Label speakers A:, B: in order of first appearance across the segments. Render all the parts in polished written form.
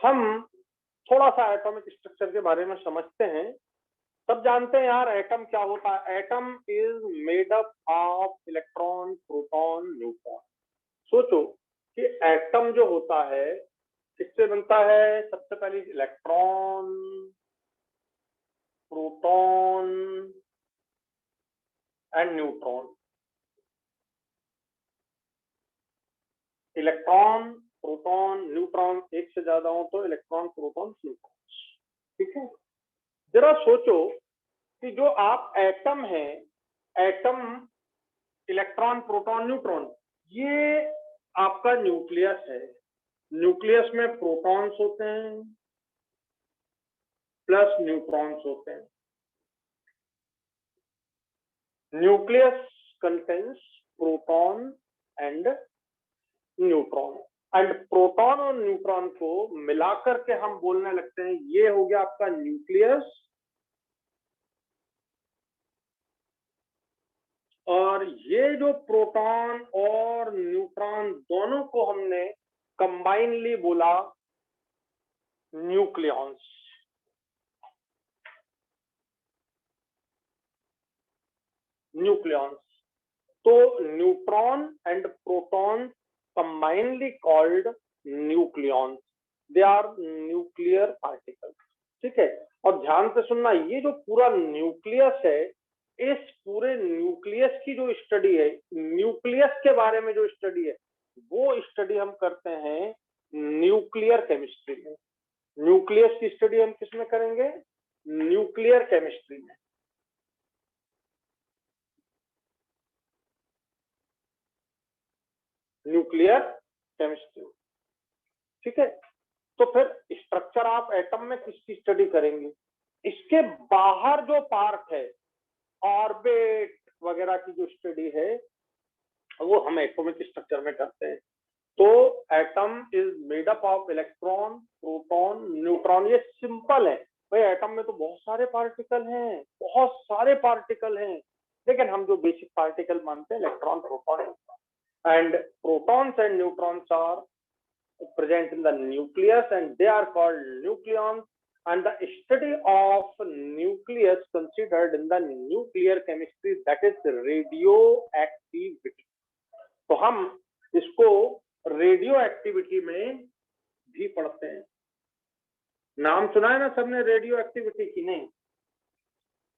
A: हम थोड़ा सा एटॉमिक स्ट्रक्चर के बारे में समझते हैं। सब जानते हैं यार एटम क्या होता है। Atom is made up of electron, proton, neutron. सोचो कि एटम जो होता है किससे बनता है? सबसे पहले electron, proton and neutron. Electron, proton, neutron, एक से ज्यादा हो तो इलेक्ट्रॉन, प्रोटॉन, न्यूट्रॉन। ठीक है, जरा सोचो कि जो आप एटम है, एटम, इलेक्ट्रॉन, प्रोटॉन, न्यूट्रॉन, ये आपका न्यूक्लियस है। न्यूक्लियस में प्रोटॉन्स होते हैं प्लस न्यूट्रॉन्स होते हैं। Nucleus contains proton and neutron, and proton और न्यूट्रॉन को मिलाकर के हम बोलने लगते हैं ये हो गया आपका न्यूक्लियस। और ये जो प्रोटॉन और न्यूट्रॉन दोनों को हमने कंबाइनली बोला न्यूक्लियॉन्स। न्यूक्लियॉन्स, तो neutron and proton combinely called nucleons. They are nuclear particles. ठीक है, और ध्यान से सुनना, ये जो पूरा न्यूक्लियस है, इस पूरे न्यूक्लियस की जो स्टडी है, न्यूक्लियस के बारे में जो स्टडी है, वो स्टडी हम करते हैं न्यूक्लियर केमिस्ट्री में। न्यूक्लियस की स्टडी हम किस में करेंगे? न्यूक्लियर केमिस्ट्री में। Nuclear chemistry. ठीक है, तो फिर स्ट्रक्चर ऑफ एटम में किसकी स्टडी करेंगे? इसके बाहर जो पार्ट है, ऑर्बिट वगैरह की जो स्टडी है, वो हम एटॉमिक स्ट्रक्चर में करते हैं। तो atom is made up of electron, proton, neutron. ये सिंपल है भाई। एटम में तो बहुत सारे पार्टिकल हैं, बहुत सारे पार्टिकल हैं, लेकिन हम जो बेसिक पार्टिकल मानते हैं electron, proton, and protons and neutrons are present in the nucleus and they are called nucleons, and the study of nucleus considered in the nuclear chemistry, that is radioactivity। तो हम इसको radio activity में भी पढ़ते हैं। नाम सुना है ना सबने रेडियो एक्टिविटी की? नहीं,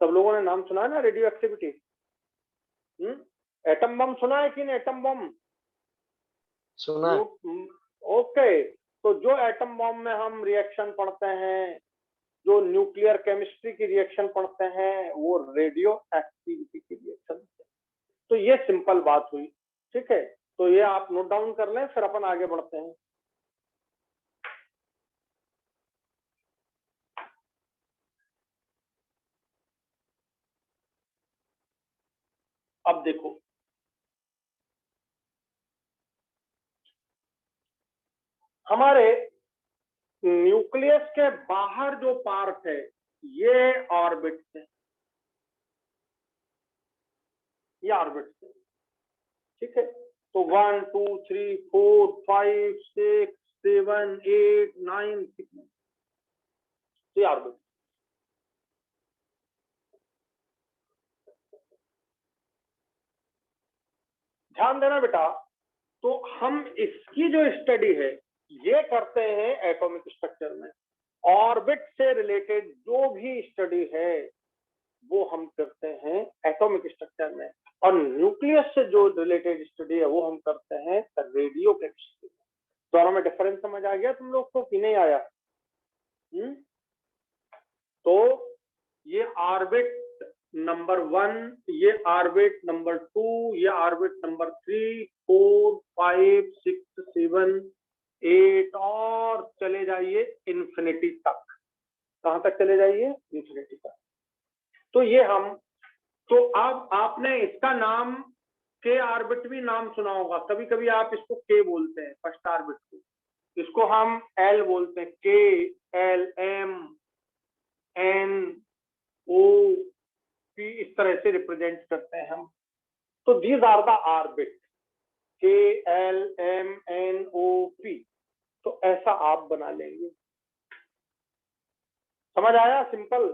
A: सब लोगों ने नाम सुना है ना रेडियो एक्टिविटी? एटम बम सुना है कि नहीं? एटम बम
B: सुना।
A: ओके, तो जो एटम बॉम्ब में हम रिएक्शन पढ़ते हैं, जो न्यूक्लियर केमिस्ट्री की रिएक्शन पढ़ते हैं, वो रेडियो एक्टिविटी की रिएक्शन। तो ये सिंपल बात हुई। ठीक है, तो ये आप नोट डाउन कर लें, फिर अपन आगे बढ़ते हैं। अब देखो, हमारे न्यूक्लियस के बाहर जो पार्ट है, ये ऑर्बिट है, ये ऑर्बिट है। ठीक है, तो 1 2 3 4 5 6 7 8 9 6, ये ऑर्बिट। ध्यान देना बेटा, तो हम इसकी जो स्टडी है ये करते हैं एटॉमिक स्ट्रक्चर में। ऑर्बिट से रिलेटेड जो भी स्टडी है वो हम करते हैं एटॉमिक स्ट्रक्चर में, और न्यूक्लियस से जो रिलेटेड स्टडी है वो हम करते हैं रेडियो केमिस्ट्री में। दोनों में डिफरेंस समझ आ गया तुम लोग को कि नहीं आया? तो ये ऑर्बिट नंबर 1, ये ऑर्बिट नंबर 2, ये ऑर्बिट नंबर 3 4 5 6 7 8, और चले जाइए इंफिनिटी तक। कहां तक चले जाइए? इंफिनिटी तक। तो ये हम, तो अब आपने इसका नाम के ऑर्बिट भी नाम सुना होगा। कभी कभी आप इसको के बोलते हैं, फर्स्ट ऑर्बिट को, इसको हम एल बोलते हैं। के, L, M, N, O, P, इस तरह से रिप्रेजेंट करते हैं हम। तो दीज आर द ऑर्बिट, के, L, M, N, O, P. तो ऐसा आप बना लेंगे। समझ आया? सिंपल।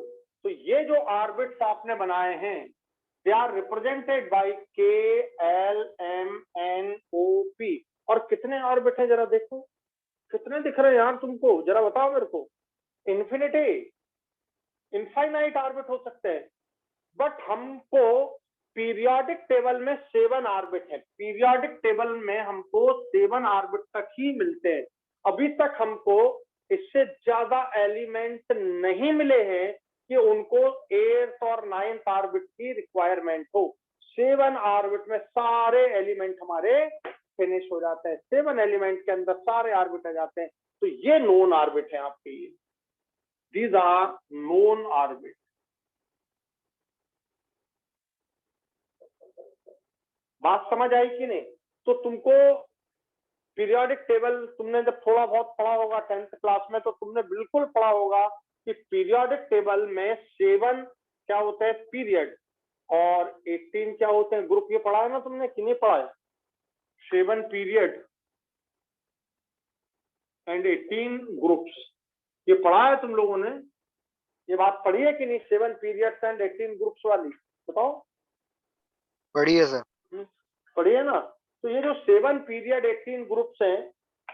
A: तो ये जो ऑर्बिट्स आपने बनाए हैं, दे आर रिप्रेजेंटेड बाय के, L, M, N, O, P. और कितने ऑर्बिट हैं जरा देखो, कितने दिख रहे हैं यार तुमको, जरा बताओ मेरे को। इन्फिनिटी, इनफाइनाइट ऑर्बिट हो सकते हैं, बट हमको पीरियोडिक टेबल में 7 ऑर्बिट है। पीरियोडिक टेबल में हमको 7 ऑर्बिट तक ही मिलते हैं। अभी तक हमको इससे ज्यादा एलिमेंट नहीं मिले हैं कि उनको 8th और 9th ऑर्बिट की रिक्वायरमेंट हो। 7 ऑर्बिट में सारे एलिमेंट हमारे फिनिश हो जाते हैं। 7 एलिमेंट के अंदर सारे ऑर्बिट आ जाते हैं। तो ये नोन ऑर्बिट है आपके लिए, दीज आर नोन ऑर्बिट। बात समझ आई कि नहीं? तो तुमको पीरियोडिक टेबल तुमने जब थोड़ा बहुत पढ़ा होगा 10th क्लास में, तो तुमने बिल्कुल पढ़ा होगा कि पीरियोडिक टेबल में 7 क्या होते हैं पीरियड, और 18 क्या होते हैं ग्रुप। ये पढ़ा है ना तुमने कि नहीं पढ़ा है? 7 पीरियड एंड 18 ग्रुप्स, ये पढ़ा है तुम लोगों ने? ये बात पढ़ी है कि नहीं, 7 पीरियड्स एंड 18 ग्रुप्स वाली? बताओ।
B: बढ़िया सर।
A: पढ़ी है ना? तो ये जो 7 पीरियड 18 ग्रुप्स हैं,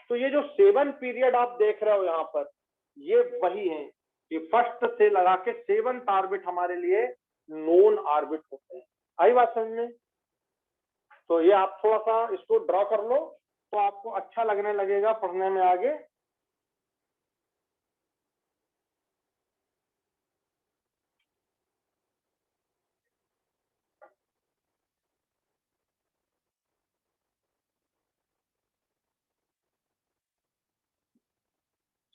A: तो ये जो 7 पीरियड आप देख रहे हो यहाँ पर, ये वही है। ये फर्स्ट से लगा के 7th ऑर्बिट हमारे लिए नोन ऑर्बिट होते हैं। आई बात समझ में? तो ये आप थोड़ा सा इसको ड्रॉ कर लो, तो आपको अच्छा लगने लगेगा पढ़ने में आगे।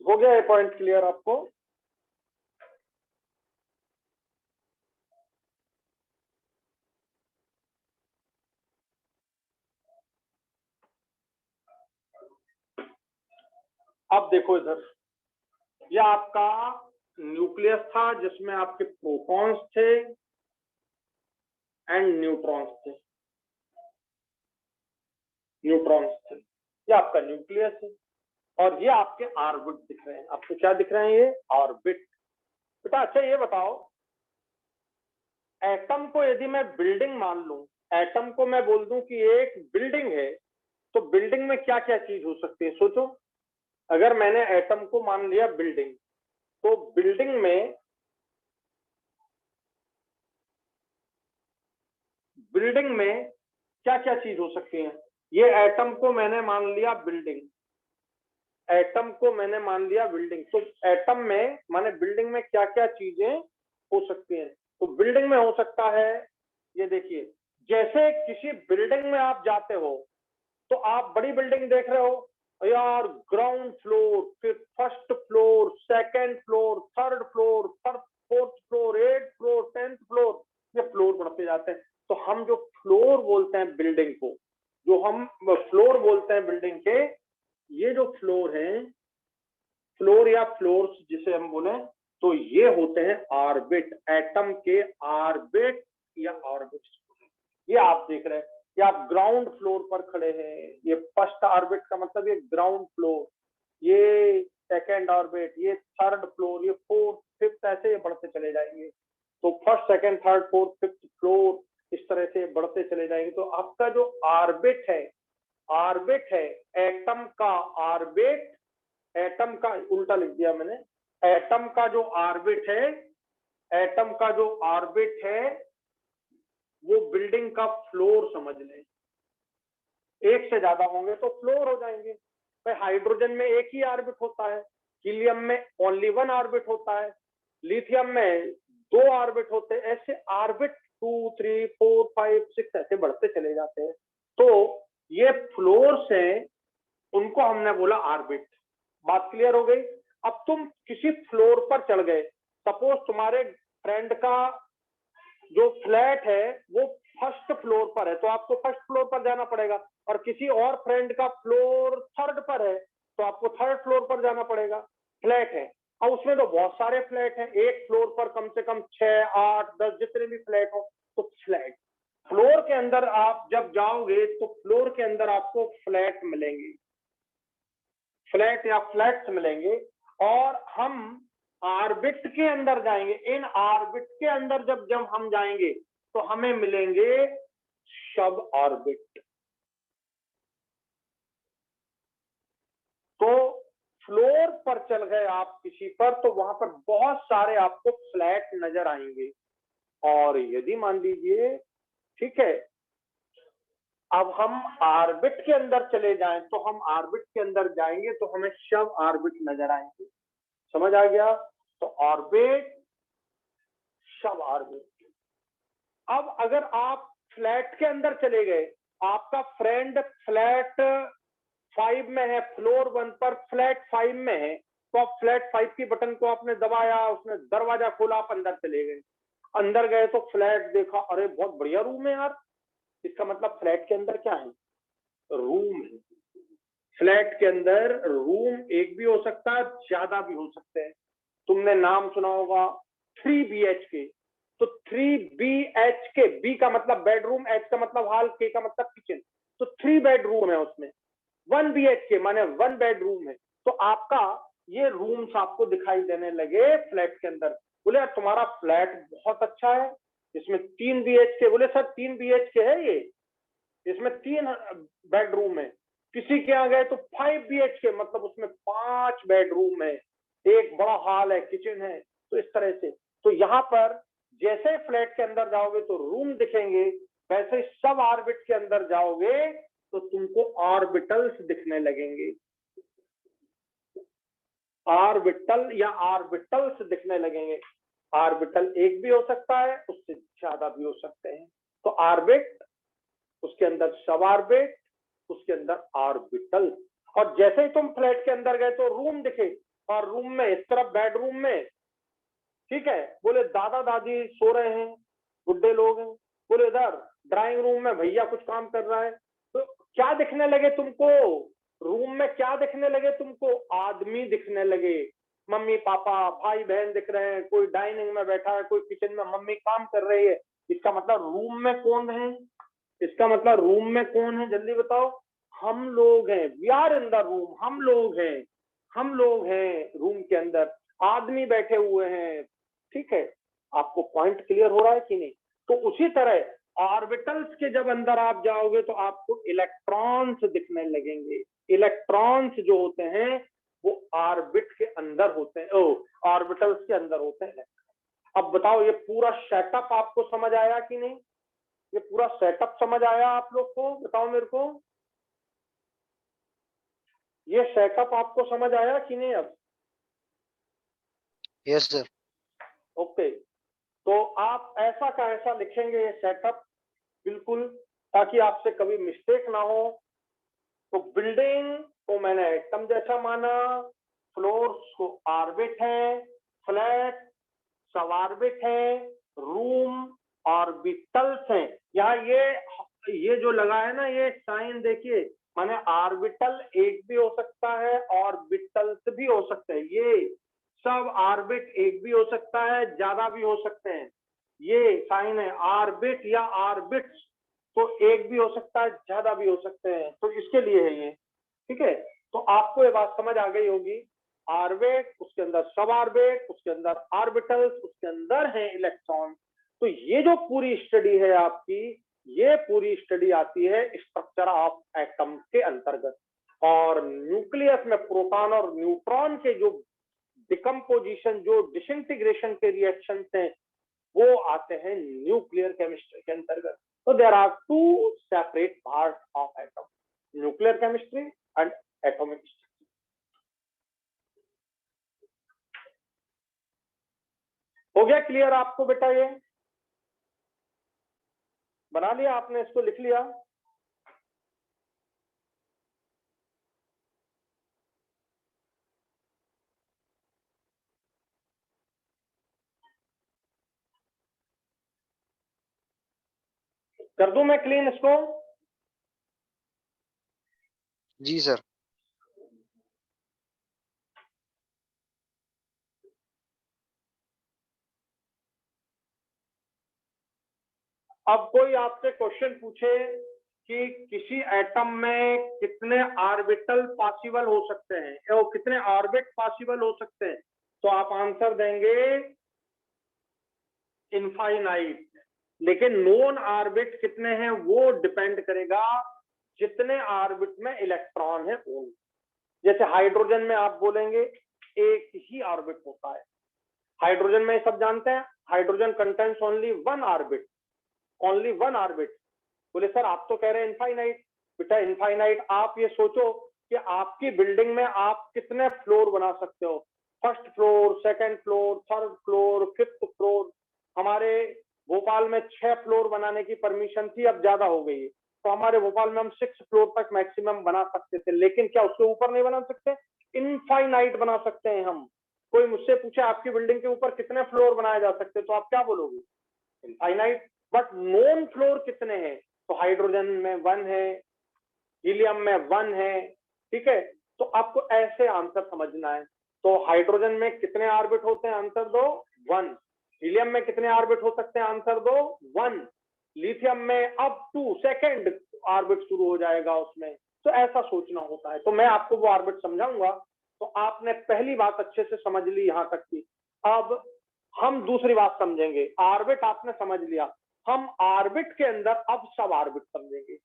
A: हो गया ये पॉइंट क्लियर आपको? अब देखो इधर, ये आपका न्यूक्लियस था जिसमें आपके प्रोटॉन्स थे एंड न्यूट्रॉन्स थे। न्यूट्रॉन्स थे, ये आपका न्यूक्लियस है। और ये आपके ऑर्बिट दिख रहे हैं। आपको क्या दिख रहे हैं? ये ऑर्बिट। बेटा अच्छा ये बताओ, एटम को यदि मैं बिल्डिंग मान लूं, एटम को मैं बोल दूं कि एक बिल्डिंग है, तो बिल्डिंग में क्या क्या चीज हो सकती है? सोचो, अगर मैंने एटम को मान लिया बिल्डिंग, तो बिल्डिंग में क्या क्या चीज हो सकती है? ये एटम को मैंने मान लिया बिल्डिंग, एटम को मैंने मान लिया बिल्डिंग, तो एटम में माने बिल्डिंग में क्या क्या चीजें हो सकती हैं? तो बिल्डिंग में हो सकता है, ये देखिए, जैसे किसी बिल्डिंग में आप जाते हो, तो आप बड़ी बिल्डिंग देख रहे हो यार, ग्राउंड फ्लोर, फिर first floor, second floor, third floor, fourth floor, 8th floor, 10th floor, ये फ्लोर बढ़ते जाते हैं। तो हम जो फ्लोर बोलते हैं बिल्डिंग को, जो हम फ्लोर बोलते हैं बिल्डिंग के, ये जो फ्लोर है, फ्लोर या फ्लोर्स जिसे हम बोले, तो ये होते हैं ऑर्बिट, एटम के ऑर्बिट या ऑर्बिट। ये आप देख रहे हैं, ये आप ग्राउंड फ्लोर पर खड़े हैं। ये फर्स्ट ऑर्बिट का मतलब ये ग्राउंड फ्लोर, ये सेकंड ऑर्बिट, ये थर्ड फ्लोर, ये फोर्थ, फिफ्थ, ऐसे ये बढ़ते चले जाएंगे। तो first, second, third, fourth, fifth floor, इस तरह से बढ़ते चले जाएंगे। तो आपका जो ऑर्बिट है, ऑर्बिट है एटम का ऑर्बिट, एटम का उल्टा लिख दिया मैंने, एटम का जो ऑर्बिट है, एटम का जो ऑर्बिट है, वो बिल्डिंग का फ्लोर समझ लें। एक से ज्यादा होंगे तो फ्लोर हो जाएंगे। भाई हाइड्रोजन में एक ही ऑर्बिट होता है, हीलियम में ओनली 1 ऑर्बिट होता है, लिथियम में 2 ऑर्बिट होते हैं। ऐसे ऑर्बिट 2, 3, 4, 5, 6 ऐसे बढ़ते चले जाते हैं। तो ये फ्लोर्स हैं, उनको हमने बोला ऑर्बिट। बात क्लियर हो गई? अब तुम किसी फ्लोर पर चढ़ गए, सपोज तुम्हारे फ्रेंड का जो फ्लैट है वो फर्स्ट फ्लोर पर है, तो आपको फर्स्ट फ्लोर पर जाना पड़ेगा। और किसी और फ्रेंड का फ्लोर थर्ड पर है, तो आपको थर्ड फ्लोर पर जाना पड़ेगा। फ्लैट है, अब उसमें तो बहुत सारे फ्लैट हैं, एक फ्लोर पर कम से कम 6, 8, 10 जितने भी फ्लैट हो। तो फ्लैट, फ्लोर के अंदर आप जब जाओगे तो फ्लोर के अंदर आपको फ्लैट मिलेंगे, फ्लैट या फ्लैट्स मिलेंगे। और हम ऑर्बिट के अंदर जाएंगे। इन ऑर्बिट के अंदर जब हम जाएंगे तो हमें मिलेंगे सब ऑर्बिट। तो फ्लोर पर चल गए आप किसी पर, तो वहां पर बहुत सारे आपको फ्लैट नजर आएंगे। और यदि मान लीजिए, ठीक है, अब हम ऑर्बिट के अंदर चले जाएं, तो हम ऑर्बिट के अंदर जाएंगे तो हमें सब ऑर्बिट नजर आएंगे। समझ आ गया? तो ऑर्बिट, सब ऑर्बिट। अब अगर आप फ्लैट के अंदर चले गए, आपका फ्रेंड फ्लैट 5 में है, फ्लोर 1 पर फ्लैट 5 में है, तो आप फ्लैट 5 की बटन को आपने दबाया, उसने दरवाजा खोला, आप अंदर चले गए। अंदर गए तो फ्लैट देखा, अरे बहुत बढ़िया रूम है यार। इसका मतलब फ्लैट के अंदर क्या है? रूम है। फ्लैट के अंदर रूम एक भी हो सकता है, ज्यादा भी हो सकते हैं। तुमने नाम सुना होगा 3 BHK। तो 3 BHK, बी का मतलब बेडरूम, एच का मतलब हॉल, के का मतलब किचन। तो 3 बेडरूम है उसमें। 1 BHK माने 1 बेडरूम है। तो आपका ये रूम्स आपको दिखाई देने लगे फ्लैट के अंदर। बोले यार तुम्हारा फ्लैट बहुत अच्छा है, इसमें 3 BHK। बोले सर 3 BHK है ये, इसमें 3 बेडरूम है। किसी के यहाँ गए तो 5 BHK, मतलब उसमें 5 बेडरूम है, एक बड़ा हॉल है, किचन है। तो इस तरह से, तो यहाँ पर जैसे फ्लैट के अंदर जाओगे तो रूम दिखेंगे, वैसे सब ऑर्बिट के अंदर जाओगे तो तुमको ऑर्बिटल्स दिखने लगेंगे। ऑर्बिटल या ऑर्बिटल्स दिखने लगेंगे। ऑर्बिटल एक भी हो सकता है, उससे ज्यादा भी हो सकते हैं। तो ऑर्बिट, उसके अंदर सब ऑर्बिट, उसके अंदर ऑर्बिटल। और जैसे ही तुम फ्लैट के अंदर गए तो रूम दिखे, और रूम में इस तरफ बेडरूम में, ठीक है, बोले दादा दादी सो रहे हैं, बुढ़े लोग हैं। बोले इधर ड्राइंग रूम में भैया कुछ काम कर रहा है। तो क्या दिखने लगे तुमको रूम में? क्या दिखने लगे तुमको? आदमी दिखने लगे, मम्मी पापा भाई बहन दिख रहे हैं, कोई डाइनिंग में बैठा है, कोई किचन में मम्मी काम कर रही है। इसका मतलब रूम में कौन है? इसका मतलब रूम में कौन है, जल्दी बताओ? हम लोग हैं। We are in the room, हम लोग हैं, हम लोग हैं रूम के अंदर, आदमी बैठे हुए हैं। ठीक है, आपको पॉइंट क्लियर हो रहा है कि नहीं? तो उसी तरह ऑर्बिटल्स के जब अंदर आप जाओगे तो आपको इलेक्ट्रॉन्स दिखने लगेंगे। इलेक्ट्रॉन्स जो होते हैं वो ऑर्बिट के अंदर होते हैं, ऑर्बिटल्स के अंदर होते हैं। अब बताओ ये पूरा सेटअप आपको समझ आया कि नहीं? ये पूरा सेटअप समझ आया आप लोग को? बताओ मेरे को, ये सेटअप आपको समझ आया कि नहीं अब?
B: Yes sir.
A: ओके, तो आप ऐसा का ऐसा लिखेंगे ये सेटअप, बिल्कुल, ताकि आपसे कभी मिस्टेक ना हो। तो बिल्डिंग को मैंने एटम जैसा माना, फ्लोर्स को ऑर्बिट है, फ्लैट सब ऑर्बिट है, रूम ऑर्बिटल्स हैं। यहाँ ये जो लगा है ना, ये साइन देखिए, माने ऑर्बिटल एक भी हो सकता है, ऑर्बिटल्स भी हो सकते हैं। ये सब ऑर्बिट एक भी हो सकता है, ज्यादा भी हो सकते हैं। ये साइन है ऑर्बिट या ऑर्बिट्स, तो एक भी हो सकता है, ज्यादा भी हो सकते हैं, तो इसके लिए है ये। ठीक है, तो आपको ये बात समझ आ गई होगी। ऑर्बिट, उसके अंदर सब ऑर्बिट, उसके अंदर ऑर्बिटल्स, उसके अंदर है इलेक्ट्रॉन। तो ये जो पूरी स्टडी है आपकी, ये पूरी स्टडी आती है स्ट्रक्चर ऑफ एटम के अंतर्गत। और न्यूक्लियस में प्रोटॉन और न्यूट्रॉन के जो डिकम्पोजिशन, जो डिसइंटीग्रेशन के रिएक्शन हैं, वो आते हैं न्यूक्लियर केमिस्ट्री के अंतर्गत। तो there are 2 separate part of atom, nuclear chemistry and atomic. हो गया क्लियर आपको बेटा? ये बना लिया आपने, इसको लिख लिया? कर दूं मैं क्लीन इसको?
B: जी सर।
A: अब कोई आपसे क्वेश्चन पूछे कि किसी एटम में कितने ऑर्बिटल पॉसिबल हो सकते हैं, और कितने ऑर्बिट पॉसिबल हो सकते हैं, तो आप आंसर देंगे इनफाइनाइट। लेकिन नॉन ऑर्बिट कितने हैं वो डिपेंड करेगा जितने ऑर्बिट में इलेक्ट्रॉन है उन। जैसे हाइड्रोजन में आप बोलेंगे एक ही ऑर्बिट होता है। हाइड्रोजन में सब जानते हैं, hydrogen contains only one orbit, only one orbit. बोले सर आप तो कह रहे हैं इनफाइनाइट। बेटा इनफाइनाइट आप ये सोचो कि आपकी बिल्डिंग में आप कितने फ्लोर बना सकते हो, first floor, second floor, third floor, fifth floor. हमारे भोपाल में 6 फ्लोर बनाने की परमिशन थी, अब ज्यादा हो गई है, तो हमारे भोपाल में हम 6 फ्लोर तक मैक्सिमम बना सकते थे, लेकिन क्या उसके ऊपर नहीं बना सकते? इनफाइनाइट बना सकते हैं हम। कोई मुझसे पूछे आपकी बिल्डिंग के ऊपर कितने फ्लोर बनाए जा सकते, तो आप क्या बोलोगे? इनफाइनाइट। बट नॉन फ्लोर कितने हैं? तो हाइड्रोजन में 1 है, हीलियम में 1 है, ठीक है। तो आपको ऐसे आंसर समझना है। तो हाइड्रोजन में कितने ऑर्बिट होते हैं? आंसर दो 1। हीलियम में कितने ऑर्बिट हो सकते हैं? आंसर दो 1। लिथियम में अब 2 सेकंड ऑर्बिट शुरू हो जाएगा उसमें। तो ऐसा सोचना होता है। तो मैं आपको वो ऑर्बिट समझाऊंगा। तो आपने पहली बात अच्छे से समझ ली यहां तक की। अब हम दूसरी बात समझेंगे। ऑर्बिट आपने समझ लिया, हम ऑर्बिट के अंदर अब सब ऑर्बिट समझेंगे।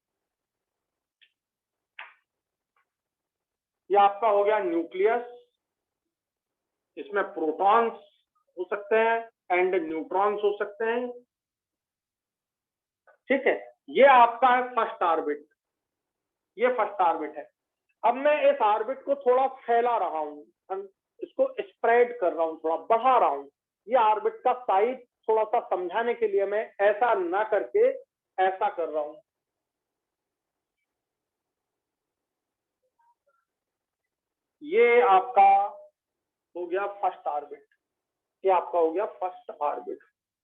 A: ये आपका हो गया न्यूक्लियस, इसमें प्रोटॉन्स हो सकते हैं एंड न्यूट्रॉन्स हो सकते हैं, ठीक है। ये आपका है फर्स्ट ऑर्बिट, ये फर्स्ट ऑर्बिट है। अब मैं इस ऑर्बिट को थोड़ा फैला रहा हूं, इसको स्प्रेड कर रहा हूं, थोड़ा बढ़ा रहा हूं। ये ऑर्बिट का साइज थोड़ा सा समझाने के लिए मैं ऐसा ना करके ऐसा कर रहा हूं। ये आपका हो गया फर्स्ट ऑर्बिट, ये आपका हो गया फर्स्ट ऑर्बिट।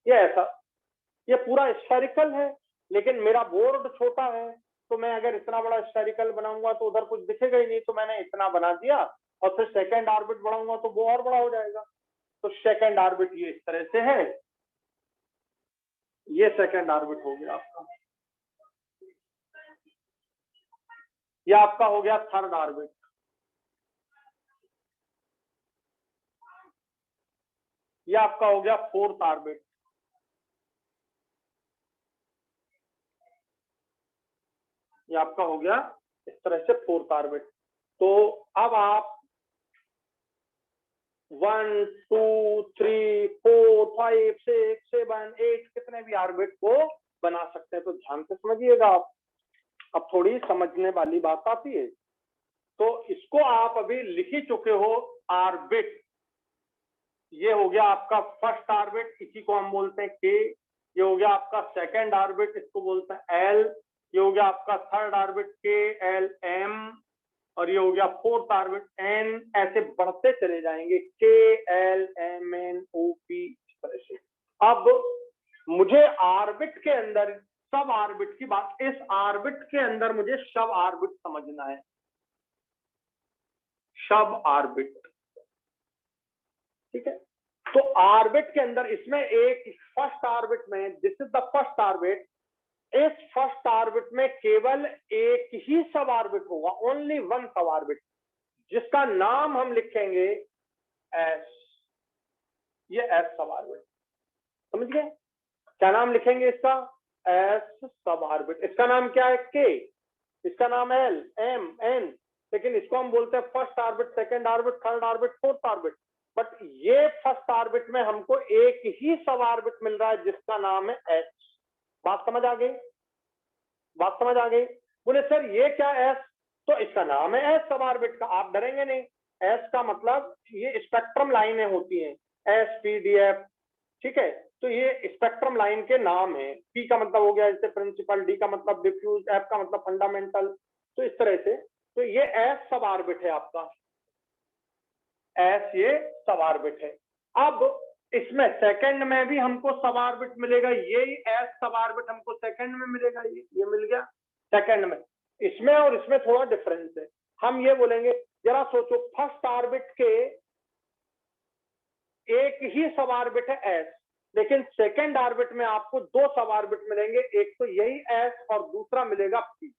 A: ये ऐसा, ये पूरा स्फेरिकल है, लेकिन मेरा बोर्ड छोटा है, तो मैं अगर इतना बड़ा स्फेरिकल बनाऊंगा तो उधर कुछ दिखेगा ही नहीं, तो मैंने इतना बना दिया और फिर सेकंड ऑर्बिट बढ़ाऊंगा तो वो और बड़ा हो जाएगा। तो सेकंड ऑर्बिट ये इस तरह से है, ये सेकंड ऑर्बिट हो गया आपका। ये आपका हो गया थर्ड ऑर्बिट, ये आपका हो गया फोर्थ ऑर्बिट, ये आपका हो गया इस तरह से फोर्थ ऑर्बिट। तो अब आप 1 2 3 4 5 6 7 8 कितने भी ऑर्बिट को बना सकते हैं। तो ध्यान से समझिएगा आप, अब थोड़ी समझने वाली बात आती है। तो इसको आप अभी लिख ही चुके हो ऑर्बिट। ये हो गया आपका फर्स्ट ऑर्बिट, इसी को हम बोलते हैं के। ये हो गया आपका सेकंड ऑर्बिट, इसको बोलते हैं एल। ये हो गया आपका थर्ड ऑर्बिट के एल एम, और ये हो गया फोर्थ ऑर्बिट एन। ऐसे बढ़ते चले जाएंगे के L M N O P, इस तरह से। अब मुझे ऑर्बिट के अंदर सब ऑर्बिट की बात, इस ऑर्बिट के अंदर मुझे सब ऑर्बिट समझना है, सब ऑर्बिट, ठीक है। तो ऑर्बिट के अंदर इसमें एक फर्स्ट ऑर्बिट में, this is the first orbit, इस फर्स्ट ऑर्बिट में केवल एक ही सब ऑर्बिट होगा, ओनली वन सब ऑर्बिट, जिसका नाम हम लिखेंगे एस। ये एस सब ऑर्बिट, समझ गए? क्या नाम लिखेंगे इसका? एस सब ऑर्बिट। इसका नाम क्या है? के। इसका नाम एल एम एन, लेकिन इसको हम बोलते हैं first orbit, second orbit, third orbit, fourth orbit. But ये फर्स्ट ऑर्बिट में हमको एक ही सब ऑर्बिट मिल रहा है जिसका नाम है एच। बात समझ आ गई? बात समझ आ गई? बोले सर ये क्या एस? तो इसका नाम है एस सब ऑर्बिट का, आप डरेंगे नहीं। एस का मतलब ये स्पेक्ट्रम लाइनें होती हैं, एस पी डी एफ, ठीक है। तो ये स्पेक्ट्रम लाइन के नाम है। पी का मतलब हो गया जैसे प्रिंसिपल, डी का मतलब डिफ्यूज, एफ का मतलब फंडामेंटल। तो इस तरह से, तो ये एस सब ऑर्बिट है आपका, एस ये सब ऑर्बिट है। अब इसमें सेकंड में भी हमको सब ऑर्बिट मिलेगा, ये एस सब ऑर्बिट हमको सेकंड में मिलेगा, ये मिल गया सेकंड में। इसमें और इसमें थोड़ा डिफरेंस है। हम ये बोलेंगे, जरा सोचो, फर्स्ट ऑर्बिट के एक ही सब ऑर्बिट है एस, लेकिन सेकंड ऑर्बिट में आपको दो सब ऑर्बिट मिलेंगे, एक तो यही एस और दूसरा मिलेगा पी।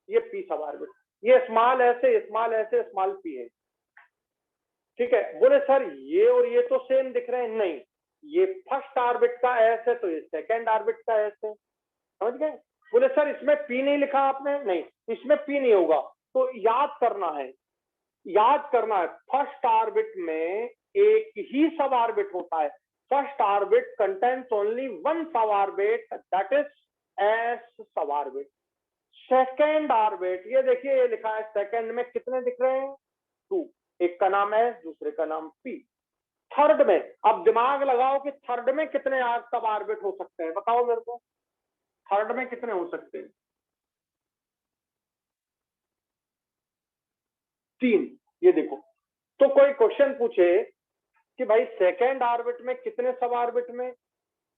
A: ये पी सब ऑर्बिट, ये स्मॉल एस है, स्मॉल एस है, स्मॉल पी है। ठीक है। बोले सर ये और ये तो सेम दिख रहे हैं, नहीं ये फर्स्ट ऑर्बिट का एस है तो ये सेकेंड ऑर्बिट का एस है, समझ गए। बोले सर इसमें पी नहीं लिखा आपने, नहीं इसमें पी नहीं होगा। तो याद करना है, याद करना है, फर्स्ट ऑर्बिट में एक ही सब ऑर्बिट होता है। First orbit contains only one सब ऑर्बिट, दैट इज एस सब ऑर्बिट। सेकेंड ऑर्बिट, ये देखिए ये लिखा है सेकेंड में कितने दिख रहे हैं, टू, एक का नाम एस दूसरे का नाम पी। थर्ड में अब दिमाग लगाओ कि थर्ड में कितने सब ऑर्बिट हो सकते हैं, बताओ मेरे को, थर्ड में कितने हो सकते हैं, तीन। ये देखो, तो कोई क्वेश्चन पूछे कि भाई सेकेंड ऑर्बिट में कितने सब ऑर्बिट में,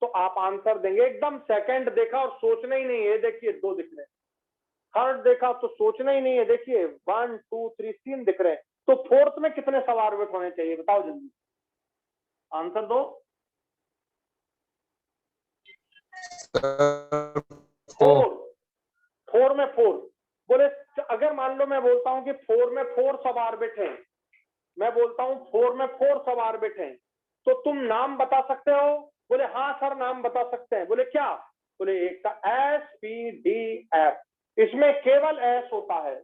A: तो आप आंसर देंगे एकदम सेकेंड देखा और सोचना ही नहीं है, देखिए दो दिख रहे हैं। थर्ड देखा तो सोचना ही नहीं है, देखिए वन टू थ्री तीन दिख रहे हैं। तो फोर्थ में कितने सब ऑर्बिट होने चाहिए, बताओ जल्दी आंसर दो। फोर, फोर में फोर। बोले अगर मान लो मैं बोलता हूं कि फोर में फोर सब ऑर्बिट है, मैं बोलता हूं फोर में फोर सब ऑर्बिट है, तो तुम नाम बता सकते हो। बोले हाँ सर नाम बता सकते हैं। बोले क्या, बोले एक का एस पी डी एफ, इसमें केवल एस होता है,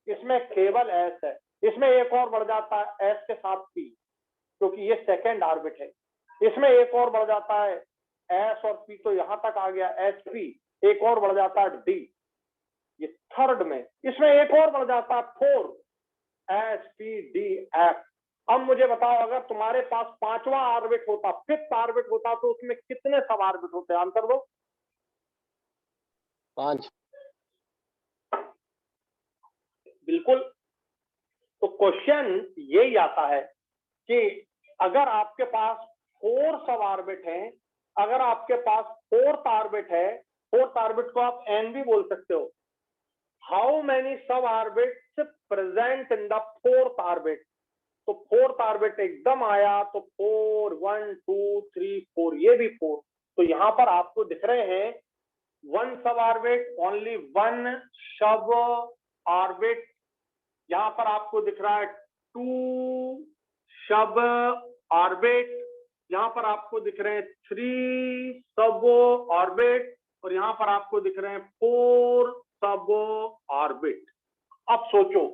A: इसमें केवल एस है, इसमें एक और बढ़ जाता है एस के साथ पी, क्योंकि ये सेकेंड ऑर्बिट है। इसमें एक और बढ़ जाता है एस और पी, तो यहां तक आ गया एस पी, एक और बढ़ जाता है डी, ये थर्ड में। इसमें एक और बढ़ जाता है four, S P D F. अब मुझे बताओ अगर तुम्हारे पास पांचवा ऑर्बिट होता, फिफ्थ ऑर्बिट होता, तो उसमें कितने सब ऑर्बिट होते, आंसर दो।
B: 5।
A: बिल्कुल। तो क्वेश्चन यही आता है कि अगर आपके पास फोर सब ऑर्बिट है, अगर आपके पास फोर्थ ऑर्बिट है, फोर्थ ऑर्बिट को आप एन भी बोल सकते हो, हाउ मेनी सब orbits present in the fourth orbit. तो फोर्थ ऑर्बिट एकदम आया तो four, one two three four, ये भी फोर। तो यहां पर आपको दिख रहे हैं वन सब ऑर्बिट, ओनली वन सब ऑर्बिट। यहां पर आपको दिख रहा है टू सब ऑर्बिट, यहां पर आपको दिख रहे हैं थ्री सब ऑर्बिट, और यहां पर आपको दिख रहे हैं फोर सब ऑर्बिट। अब सोचो,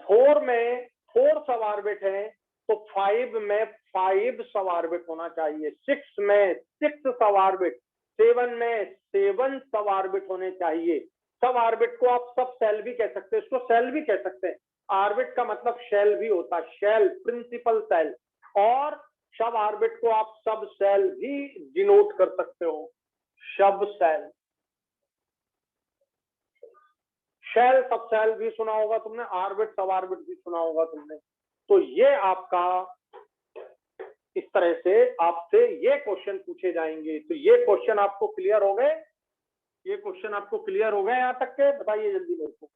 A: फोर में फोर सब ऑर्बिट है तो फाइव में फाइव सब ऑर्बिट होना चाहिए, सिक्स में सिक्स सब ऑर्बिट, सेवन में सेवन सब ऑर्बिट होने चाहिए। सब ऑर्बिट को आप सब सेल भी कह सकते हैं, इसको सेल भी कह सकते हैं। ऑर्बिट का मतलब शेल भी होता है, शेल प्रिंसिपल सेल, और सब ऑर्बिट को आप सब सेल भी डिनोट कर सकते हो, सब सेल। शेल सब सेल भी सुना होगा तुमने, ऑर्बिट सब ऑर्बिट भी सुना होगा तुमने। तो ये आपका इस तरह से आपसे ये क्वेश्चन पूछे जाएंगे। तो ये क्वेश्चन आपको क्लियर हो गए, ये क्वेश्चन आपको क्लियर हो गए यहां तक के, बताइए जल्दी मेरे को।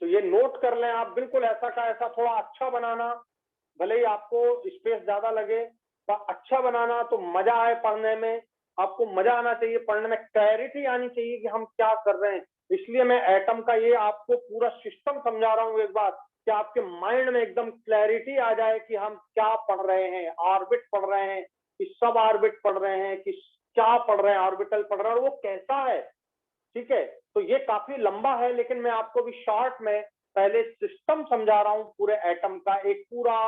A: तो ये नोट कर लें आप, बिल्कुल ऐसा का ऐसा, थोड़ा अच्छा बनाना, भले ही आपको स्पेस ज्यादा लगे, पर अच्छा बनाना तो मजा आए पढ़ने में। आपको मजा आना चाहिए पढ़ने में, क्लैरिटी आनी चाहिए कि हम क्या कर रहे हैं। इसलिए मैं एटम का ये आपको पूरा सिस्टम समझा रहा हूँ एक बार, कि आपके माइंड में एकदम क्लैरिटी आ जाए कि हम क्या पढ़ रहे हैं, ऑर्बिट पढ़ रहे हैं कि सब ऑर्बिट पढ़ रहे हैं कि क्या पढ़ रहे हैं, ऑर्बिटल पढ़ रहे हैं और वो कैसा है। ठीक है, तो ये काफी लंबा है, लेकिन मैं आपको भी शॉर्ट में पहले सिस्टम समझा रहा हूं पूरे एटम का, एक पूरा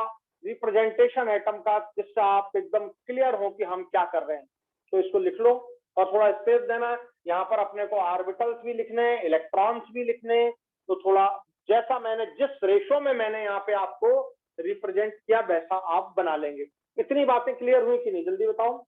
A: रिप्रेजेंटेशन एटम का, जिससे आप एकदम क्लियर हो कि हम क्या कर रहे हैं। तो इसको लिख लो और थोड़ा स्पेस देना है। यहाँ पर अपने को ऑर्बिटल्स भी लिखने हैं, इलेक्ट्रॉन्स भी लिखने हैं, तो थोड़ा जैसा मैंने जिस रेशो में मैंने यहाँ पे आपको रिप्रेजेंट किया वैसा आप बना लेंगे। इतनी बातें क्लियर हुई कि नहीं, जल्दी बताओ।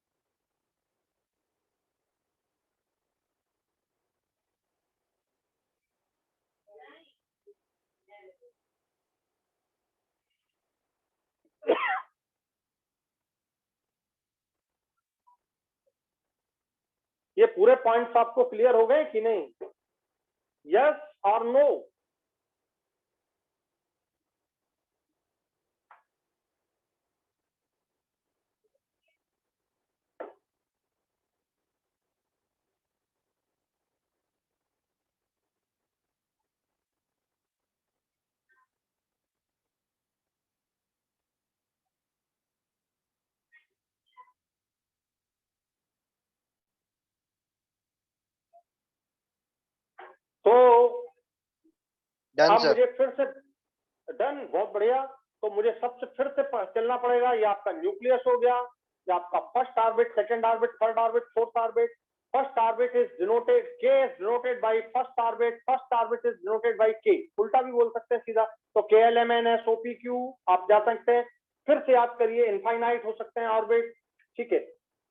A: ये पूरे पॉइंट्स आपको क्लियर हो गए कि नहीं, यस और नो।
B: डन
A: अब
B: सर।
A: मुझे फिर से डन, बहुत बढ़िया। तो मुझे सबसे फिर से चलना पड़ेगा। ये आपका न्यूक्लियस हो गया, ये आपका first orbit, second orbit, third orbit, fourth orbit. First orbit is denoted, K is denoted by first orbit, first orbit is denoted by K. उल्टा भी बोल सकते हैं सीधा, तो KLMNSOPQ आप जा सकते हैं। फिर से याद करिए, इनफाइनाइट हो सकते हैं ऑर्बिट, ठीक है,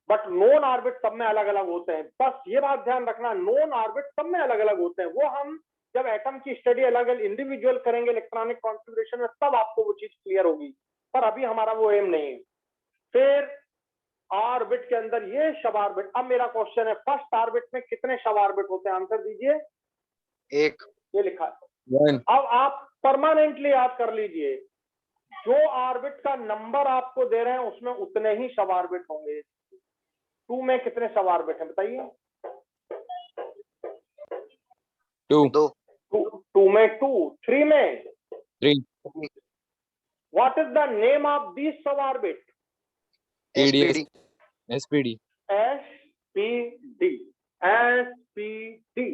A: बट नोन ऑर्बिट सब में अलग अलग होते हैं। बस ये बात ध्यान रखना, नोन ऑर्बिट सब में अलग अलग होते हैं। वो हम जब एटम की स्टडी अलग अलग इंडिविजुअल करेंगे इलेक्ट्रॉनिक कॉन्फ़िगरेशन में, तब आपको वो चीज क्लियर होगी, पर अभी हमारा वो एम नहीं है। फिर ऑर्बिट के अंदर ये शब ऑर्बिट। अब मेरा क्वेश्चन है, फर्स्ट ऑर्बिट में कितने शब ऑर्बिट होते हैं? आंसर दीजिए।
B: एक।
A: ये लिखा है।
C: वन।
A: अब आप परमानेंटली याद कर लीजिए, जो ऑर्बिट का नंबर आपको दे रहे हैं उसमें उतने ही शब ऑर्बिट होंगे। 2 में कितने शब ऑर्बिट हैं बताइए?
C: टू।
B: दो।
A: 2 में 2, 3 में
C: three.
A: What is the name of this sub orbit?
C: TDS।
B: SPD।
C: SPD।
A: SPD, SPD।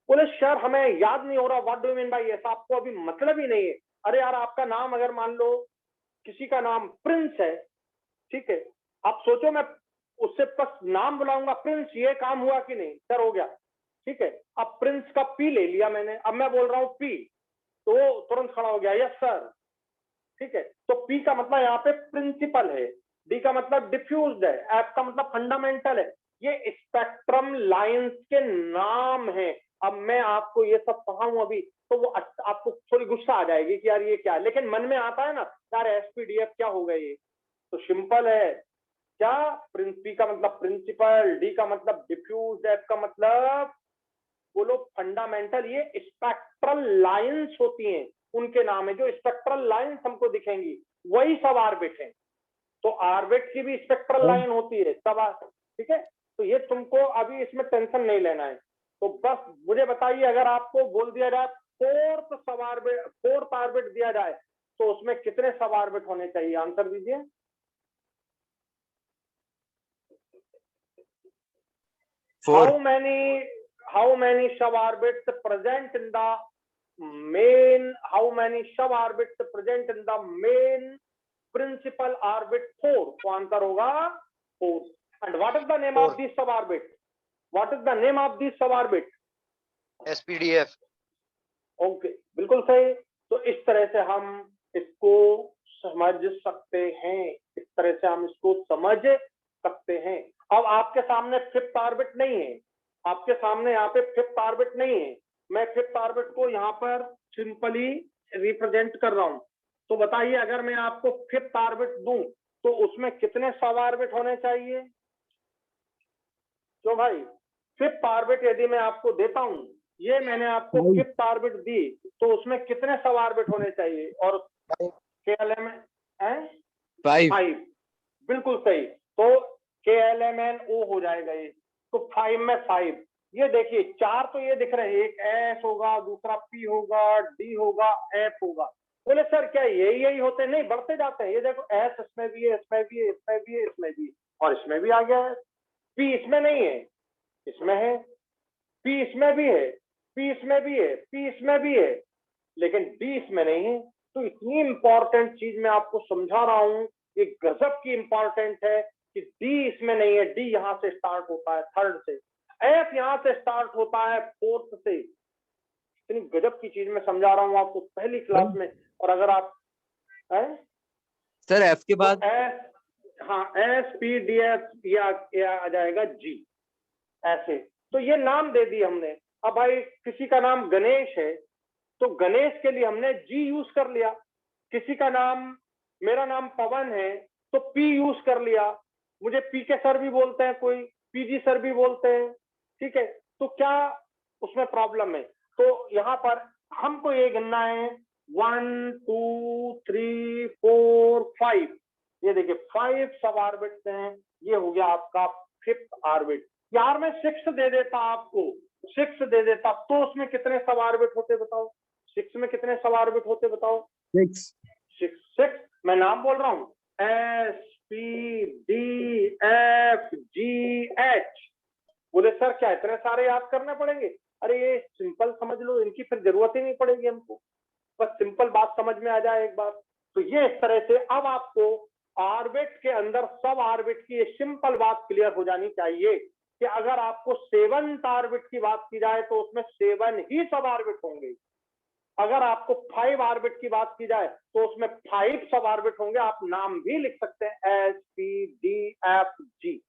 A: बोले सर हमें याद नहीं हो रहा, what do you mean by S? आपको अभी मतलब ही नहीं है। अरे यार, आपका नाम अगर मान लो किसी का नाम प्रिंस है, ठीक है, आप सोचो मैं उससे बस नाम बुलाऊंगा प्रिंस, ये काम हुआ कि नहीं? सर हो गया, ठीक है। अब प्रिंस का पी ले लिया मैंने, अब मैं बोल रहा हूं पी, तो तुरंत खड़ा हो गया, यस सर, ठीक है। तो पी का मतलब यहाँ पे प्रिंसिपल है, डी का मतलब डिफ्यूज्ड है, एफ का मतलब फंडामेंटल है। ये स्पेक्ट्रम लाइंस के नाम है। अब मैं आपको ये सब पढ़ाऊं अभी तो वो आपको थोड़ी गुस्सा आ जाएगी कि यार ये क्या है, लेकिन मन में आता है ना, यार SPDF क्या होगा ये, तो सिंपल है। क्या? पी का मतलब प्रिंसिपल, डी का मतलब डिफ्यूज, एफ का मतलब बोलो फंडामेंटल। ये स्पेक्ट्रल लाइंस होती हैं, उनके नाम है। जो स्पेक्ट्रल लाइंस हमको दिखेंगी वही सब ऑर्बिट है। तो ऑर्बिट की भी स्पेक्ट्रल लाइन होती है सब, ठीक है। तो ये तुमको अभी इसमें टेंशन नहीं लेना है। तो बस मुझे बताइए, अगर आपको बोल दिया जाए फोर्थ ऑर्बिट दिया जाए, तो उसमें कितने सब ऑर्बिट होने चाहिए? आंसर दीजिए।
C: Four.
A: How many sub-orbits present in the main? How many sub-orbits present in the main principal orbit? 4. तो आंसर होगा 4. And what is the name of this sub-orbit? What is the name of this sub-orbit?
B: SPDF।
A: Okay, बिल्कुल सही। तो इस तरह से हम इसको समझ सकते हैं, इस तरह से हम इसको समझ सकते हैं। अब आपके सामने फिफ्थ ऑर्बिट नहीं है, आपके सामने यहाँ पे फिफ्थ ऑर्बिट नहीं है। मैं फिफ्थ ऑर्बिट को यहाँ पर सिंपली रिप्रेजेंट कर रहा हूं। तो बताइए, अगर मैं आपको फिफ्थ ऑर्बिट दूं तो उसमें कितने सब ऑर्बिट होने चाहिए? तो भाई फिफ्थ ऑर्बिट यदि मैं आपको देता हूं, ये मैंने आपको फिफ्थ ऑर्बिट दी, तो उसमें कितने सब ऑर्बिट होने चाहिए? और KLM है 5। बिल्कुल सही। तो KLMNO हो जाएगा ये। तो 5 में 5। ये देखिए 4 तो ये दिख रहे हैं, एक S होगा, दूसरा P होगा, D होगा, F होगा। बोले सर क्या यही होते? नहीं, बढ़ते जाते हैं। ये देखो S इसमें भी है, इसमें भी है, इसमें भी है, इसमें भी है, और इसमें भी आ गया है। P इसमें नहीं है, इसमें है। P इसमें भी है, P इसमें भी है, P इसमें भी है, लेकिन D इसमें नहीं है। तो इतनी इंपॉर्टेंट चीज मैं आपको समझा रहा हूं, ये गजब की इंपॉर्टेंट है कि D इसमें नहीं है। D यहां से स्टार्ट होता है थर्ड से, F यहां से स्टार्ट होता है फोर्थ से। इतनी गजब की चीज मैं समझा रहा हूं आपको पहली क्लास में। और अगर आप
C: सर F के बाद
A: हाँ, SPDF ये आ जाएगा G ऐसे। तो ये नाम दे दी हमने। अब भाई किसी का नाम गणेश है तो गणेश के लिए हमने G यूज कर लिया। किसी का नाम, मेरा नाम पवन है तो P यूज कर लिया। मुझे PK सर भी बोलते हैं, कोई PG सर भी बोलते हैं, ठीक है। तो क्या उसमें प्रॉब्लम है? तो यहाँ पर हमको ये गिनना है 1 2 3 4 5। ये देखिए 5 सब ऑर्बिट्स हैं। ये हो गया आपका फिफ्थ ऑर्बिट। यार मैं 6 दे देता आपको, 6 दे देता, तो उसमें कितने सब ऑर्बिट होते बताओ? 6 में कितने सब ऑर्बिट होते बताओ? 6। मैं नाम बोल रहा हूं, SPDFGH। बोले सर क्या इतने सारे याद करने पड़ेंगे? अरे ये सिंपल समझ लो, इनकी फिर जरूरत ही नहीं पड़ेगी हमको, बस सिंपल बात समझ में आ जाए एक बार। तो ये इस तरह से अब आपको ऑर्बिट के अंदर सब ऑर्बिट की ये सिंपल बात क्लियर हो जानी चाहिए कि अगर आपको 7th ऑर्बिट की बात की जाए तो उसमें 7 ही सब ऑर्बिट होंगे। अगर आपको 5 ऑर्बिट की बात की जाए तो उसमें 5 सब ऑर्बिट होंगे। आप नाम भी लिख सकते हैं S P D F G,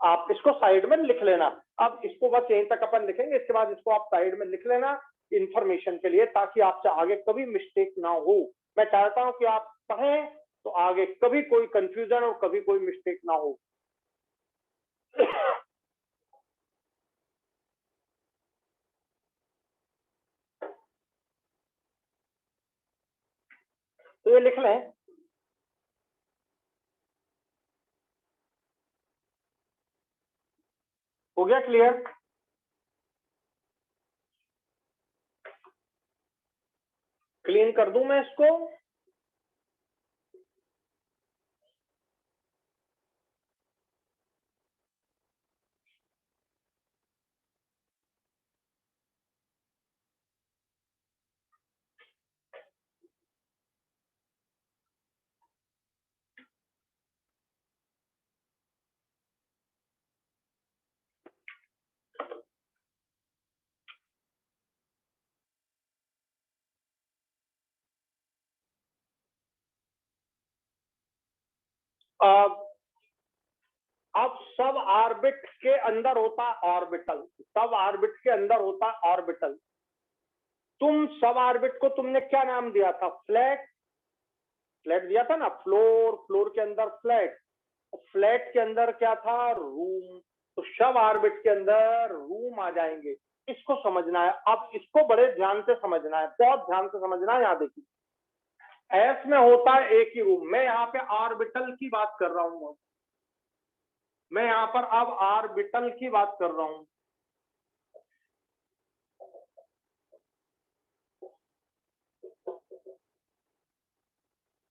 A: आप इसको साइड में लिख लेना। अब इसको बस यहीं तक अपन लिखेंगे, इसके बाद इसको आप साइड में लिख लेना इंफॉर्मेशन के लिए, ताकि आपसे आगे कभी मिस्टेक ना हो। मैं चाहता हूं कि आप पढ़ें तो आगे कभी कोई कंफ्यूजन और कभी कोई मिस्टेक ना हो। तो ये लिख लें, हो गया क्लियर? क्लीन कर दूं मैं इसको? अब सब ऑर्बिट के अंदर होता है ऑर्बिटल, सब ऑर्बिट के अंदर होता है ऑर्बिटल। तुम सब ऑर्बिट को तुमने क्या नाम दिया था? फ्लैट, फ्लैट दिया था ना, फ्लोर, फ्लोर के अंदर फ्लैट, फ्लैट के अंदर क्या था? रूम। तो सब ऑर्बिट के अंदर रूम आ जाएंगे। इसको समझना है, अब इसको बड़े ध्यान से समझना है, बहुत ध्यान से समझना है। यहाँ देखिए, एस में होता है एक ही रूम। मैं यहाँ पे ऑर्बिटल की बात कर रहा हूं, मैं यहाँ पर अब ऑर्बिटल की बात कर रहा हूं।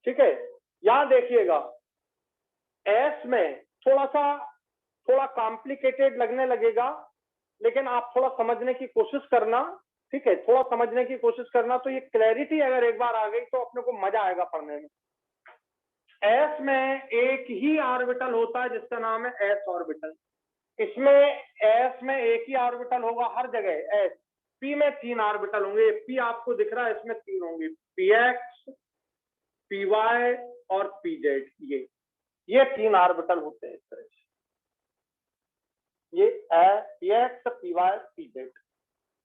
A: ठीक है, यहां देखिएगा, एस में थोड़ा कॉम्प्लिकेटेड लगने लगेगा, लेकिन आप थोड़ा समझने की कोशिश करना। ठीक है, थोड़ा समझने की कोशिश करना, तो ये क्लैरिटी अगर एक बार आ गई तो अपने को मजा आएगा पढ़ने में। एस में एक ही ऑर्बिटल होता है जिसका नाम है एस ऑर्बिटल। इसमें एस में एक ही ऑर्बिटल होगा हर जगह। एस पी में 3 ऑर्बिटल होंगे, पी आपको दिख रहा है, इसमें 3 होंगे, पी एक्स, पी वाई और पी जेड। ये 3 ऑर्बिटल होते हैं इस तरह से, ये P X, P Y, P Z.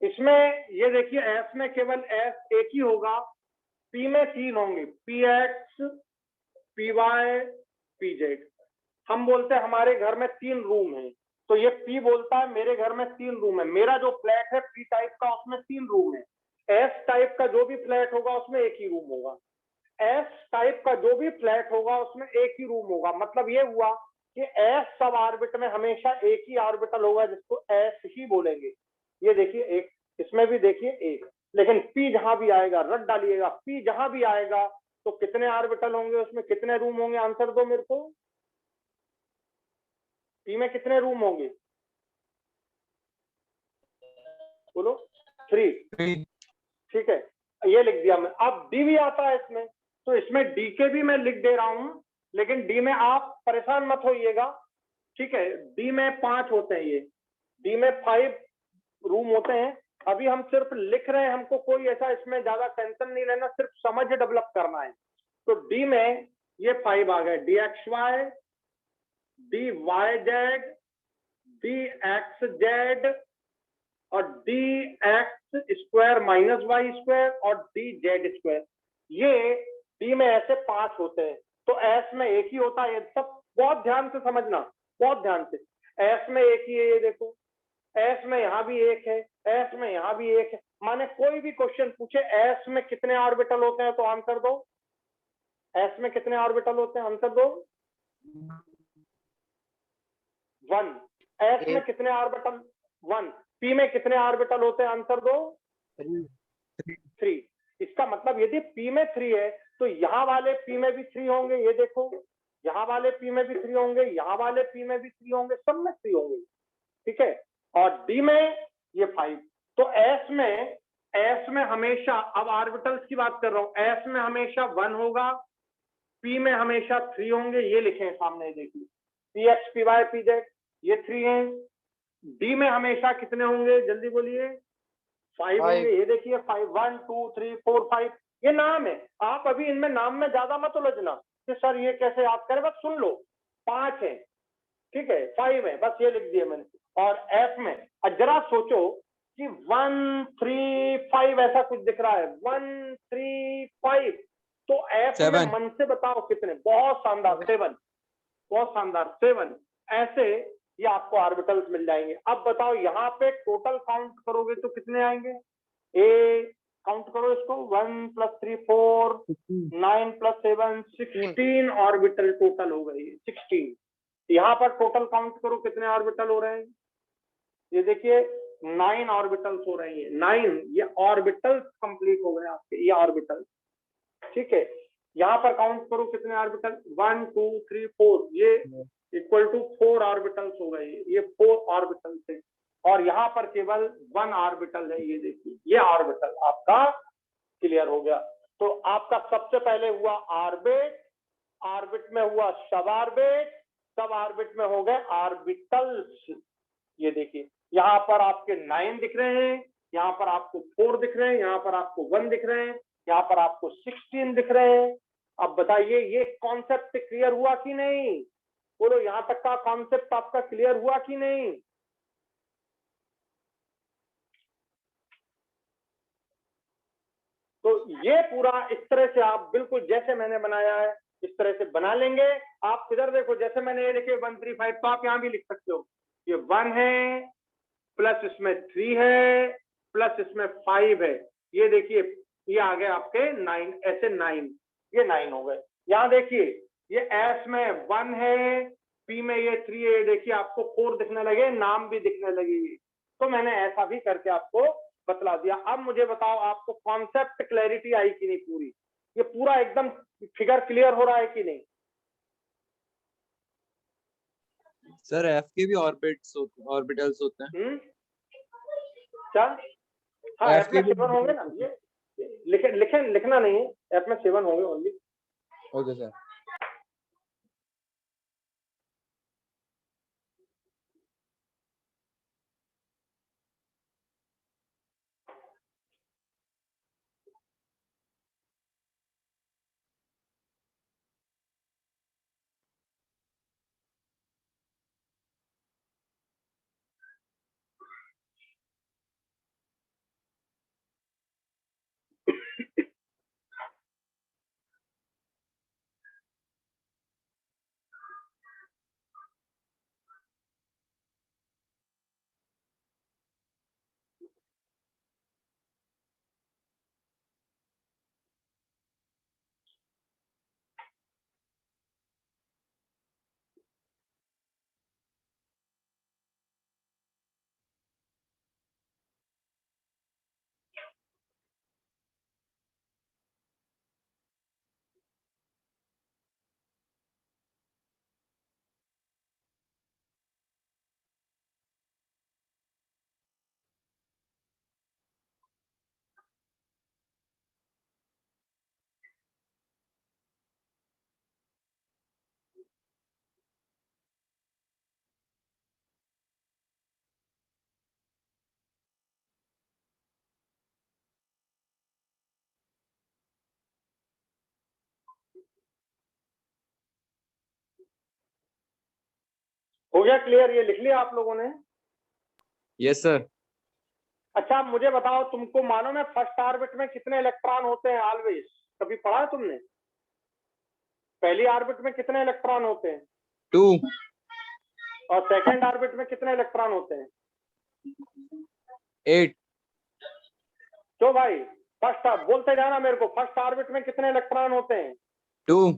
A: इसमें ये देखिए, एस में केवल एस एक ही होगा, पी में 3 होंगे, P X, P Y, P Z. हम बोलते हैं हमारे घर में 3 रूम है, तो ये पी बोलता है मेरे घर में 3 रूम है। मेरा जो फ्लैट है पी टाइप का, उसमें 3 रूम है। एस टाइप का जो भी फ्लैट होगा उसमें एक ही रूम होगा। एस टाइप का जो भी फ्लैट होगा उसमें एक ही रूम होगा। मतलब ये हुआ कि एस सब ऑर्बिट में हमेशा एक ही ऑर्बिटल होगा जिसको एस ही बोलेंगे। ये देखिए एक, इसमें भी देखिए एक, लेकिन पी जहां भी आएगा, रट डालिएगा, पी जहां भी आएगा तो कितने ऑर्बिटल होंगे, उसमें कितने रूम होंगे? आंसर दो मेरे को, पी में कितने रूम होंगे? बोलो। 3।
C: 3.
A: ठीक है, ये लिख दिया मैं। अब डी भी आता है इसमें, तो इसमें डी के भी मैं लिख दे रहा हूं, लेकिन डी में आप परेशान मत होइएगा। ठीक है, डी में 5 होते हैं, ये डी में 5 रूम होते हैं। अभी हम सिर्फ लिख रहे हैं, हमको कोई ऐसा इसमें ज्यादा टेंशन नहीं लेना, सिर्फ समझ डेवलप करना है। तो डी में ये 5 आ गए, D X Y, D Y Z, D X Z और D X square minus Y square और डी जेड स्क्वायर। ये डी में ऐसे 5 होते हैं। तो एस में एक ही होता है, ये सब बहुत ध्यान से समझना, बहुत ध्यान से। एस में एक ही है, ये देखो, एस में यहां भी एक है, एस में यहां भी एक है। माने कोई भी क्वेश्चन पूछे एस में कितने ऑर्बिटल होते हैं तो आंसर दो। एस में कितने ऑर्बिटल होते हैं, आंसर दो। 1। एस में कितने ऑर्बिटल? 1। पी में कितने ऑर्बिटल होते हैं, आंसर दो। 3। इसका मतलब यदि पी में 3 है तो यहाँ वाले पी में भी 3 होंगे, ये देखो, यहाँ वाले पी में भी 3 होंगे, यहाँ वाले पी में भी 3 होंगे, सब में 3 होंगे। ठीक है, और डी में ये 5। तो एस में हमेशा, अब ऑर्बिटल्स की बात कर रहा हूं, एस में हमेशा 1 होगा, पी में हमेशा 3 होंगे, ये लिखे सामने देखिए, P X P Y P Z ये 3 हैं। डी में हमेशा कितने होंगे, जल्दी बोलिए, 5 होंगे, ये देखिए 5, 1 2 3 4 5, ये नाम है। आप अभी इनमें नाम में ज्यादा मत उलझना कि सर ये कैसे याद करें, बस सुन लो, 5 है, ठीक है, 5 है, बस ये लिख दिया मैंने। और एफ में जरा सोचो कि 1 3 5 ऐसा कुछ दिख रहा है, 1 3 5, तो एफ में
C: 7
A: मन से बताओ कितने, बहुत शानदार, 7, बहुत शानदार, 7, ऐसे ये आपको ऑर्बिटल्स मिल जाएंगे। अब बताओ यहाँ पे टोटल काउंट करोगे तो कितने आएंगे, ए काउंट करो इसको, 1 + 3 4 9 + 7 16 ऑर्बिटल टोटल हो गई, 16। यहाँ पर टोटल काउंट करो कितने ऑर्बिटल हो रहे हैं, ये देखिए 9 ऑर्बिटल्स हो रही है, 9, ये ऑर्बिटल्स कंप्लीट हो गए आपके, ये ऑर्बिटल, ठीक है। यहाँ पर काउंट करो कितने ऑर्बिटल, 1 2 3 4, ये इक्वल टू 4 ऑर्बिटल्स हो गए, ये 4 ऑर्बिटल थे। और यहाँ पर केवल 1 ऑर्बिटल है, ये देखिए, ये ऑर्बिटल आपका क्लियर हो गया। तो आपका सबसे पहले हुआ ऑर्बिट, ऑर्बिट में हुआ सब ऑर्बिट, सब ऑर्बिट में हो गए ऑर्बिटल्स। ये देखिए यहाँ पर आपके 9 दिख रहे हैं, यहाँ पर आपको 4 दिख रहे हैं, यहाँ पर आपको 1 दिख रहे हैं, यहाँ पर आपको 16 दिख रहे हैं। अब बताइए ये कॉन्सेप्ट क्लियर हुआ कि नहीं, बोलो यहाँ तक का कॉन्सेप्ट आपका क्लियर हुआ कि नहीं। तो ये पूरा इस तरह से आप बिल्कुल जैसे मैंने बनाया है इस तरह से बना लेंगे। आप इधर देखो, जैसे मैंने ये लिखे 1 3 5, तो आप यहाँ भी लिख सकते हो, ये 1 है, प्लस इसमें 3 है, प्लस इसमें 5 है, ये देखिए ये आ गए आपके 9, ऐसे 9, ये 9 हो गए। यहाँ देखिए ये एस में 1 है, पी में ये 3 है, देखिए आपको 4 दिखने लगे, नाम भी दिखने लगे। तो मैंने ऐसा भी करके आपको बतला दिया। अब मुझे बताओ आपको कॉन्सेप्ट क्लैरिटी आई कि नहीं पूरी, ये पूरा एकदम फिगर क्लियर हो रहा है कि नहीं।
C: सर एफ के भी ऑर्बिटल्स होते हैं।
A: क्या, हाँ
C: एफ
A: एफ
C: के
A: में
C: भी
A: 7 होंगे ना, ये लिखना नहीं है, एफ में 7 होंगे ओनली।
C: Okay sir.
A: हो गया क्लियर, ये लिख लिया आप लोगों ने।
C: Yes sir.
A: अच्छा मुझे बताओ, तुमको मालूम है फर्स्ट ऑर्बिट में कितने इलेक्ट्रॉन होते हैं ऑलवेज, कभी पढ़ा है तुमने, पहली ऑर्बिट में कितने इलेक्ट्रॉन होते हैं,
C: 2
A: और सेकंड ऑर्बिट में कितने इलेक्ट्रॉन होते हैं,
C: 8
A: क्यों भाई, फर्स्ट बोलते जाना मेरे को, फर्स्ट ऑर्बिट में कितने इलेक्ट्रॉन होते हैं,
C: 2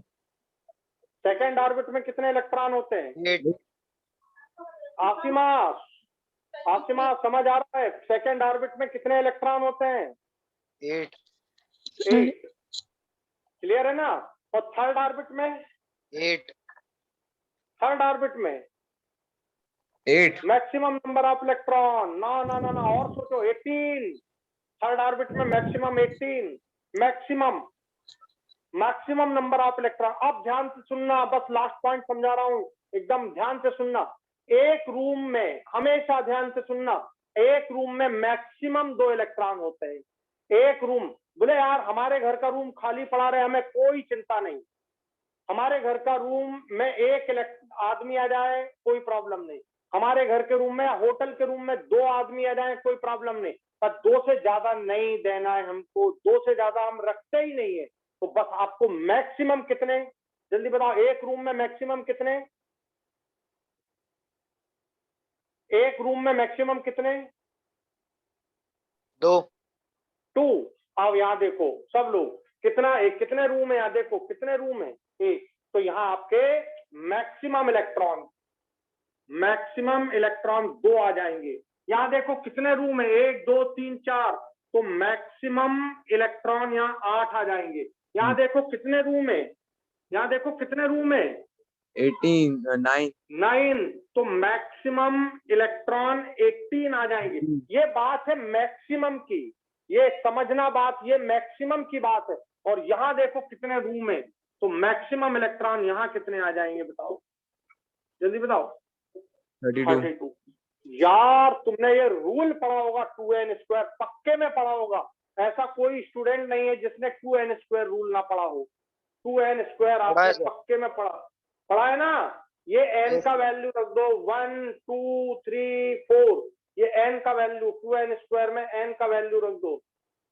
A: सेकंड ऑर्बिट में कितने इलेक्ट्रॉन होते हैं,
B: 8
A: आसिमा आसिमा समझ आ रहा है, सेकंड ऑर्बिट में कितने इलेक्ट्रॉन होते हैं,
B: 8
A: 8, क्लियर है ना। और थर्ड ऑर्बिट में,
B: 8
A: थर्ड ऑर्बिट में
C: 8.
A: मैक्सिमम नंबर ऑफ इलेक्ट्रॉन, ना ना ना ना, और सोचो, 18, थर्ड ऑर्बिट में maximum 18, maximum maximum number of electron. अब ध्यान से सुनना, बस लास्ट पॉइंट समझा रहा हूं, एकदम ध्यान से सुनना। एक रूम में, हमेशा ध्यान से सुनना, एक रूम में मैक्सिमम 2 इलेक्ट्रॉन होते हैं। एक रूम, बोले यार हमारे घर का रूम खाली पड़ा रहे, हमें कोई चिंता नहीं, हमारे घर का रूम में एक आदमी आ जाए कोई प्रॉब्लम नहीं, हमारे घर के रूम में, होटल के रूम में 2 आदमी आ जाए कोई प्रॉब्लम नहीं, पर 2 से ज्यादा नहीं देना है हमको, 2 से ज्यादा हम रखते ही नहीं है। तो बस आपको मैक्सिमम कितने, जल्दी बताओ, एक रूम में मैक्सिमम कितने, एक रूम में मैक्सिमम कितने?
B: 2।
A: 2। अब यहाँ देखो सब लोग, कितने रूम है, यहाँ देखो कितने रूम है, एक। तो यहाँ आपके मैक्सिमम इलेक्ट्रॉन 2 आ जाएंगे। यहाँ देखो कितने रूम है, 1 2 3 4, तो मैक्सिमम इलेक्ट्रॉन यहाँ 8 आ जाएंगे। यहाँ देखो कितने रूम है, यहाँ देखो कितने रूम है,
C: 9.
A: 9, तो मैक्सिमम इलेक्ट्रॉन 18 आ जाएंगे। ये बात है मैक्सिमम की, ये समझना बात, ये मैक्सिमम की बात है। और यहाँ देखो कितने रूम है, तो मैक्सिमम इलेक्ट्रॉन यहाँ कितने आ जाएंगे, बताओ जल्दी बताओ।
C: 32.
A: यार तुमने ये रूल पढ़ा होगा 2n², पक्के में पढ़ा होगा, ऐसा कोई स्टूडेंट नहीं है जिसने 2n² रूल ना पढ़ा हो। 2n²
B: पढ़ा है
A: आपने
B: सर।
A: पक्के में पढ़ा है ना। ये n
B: Yes,
A: का वैल्यू रख दो, 1 2 3 4, ये n का वैल्यू, 2n² में n का वैल्यू रख दो,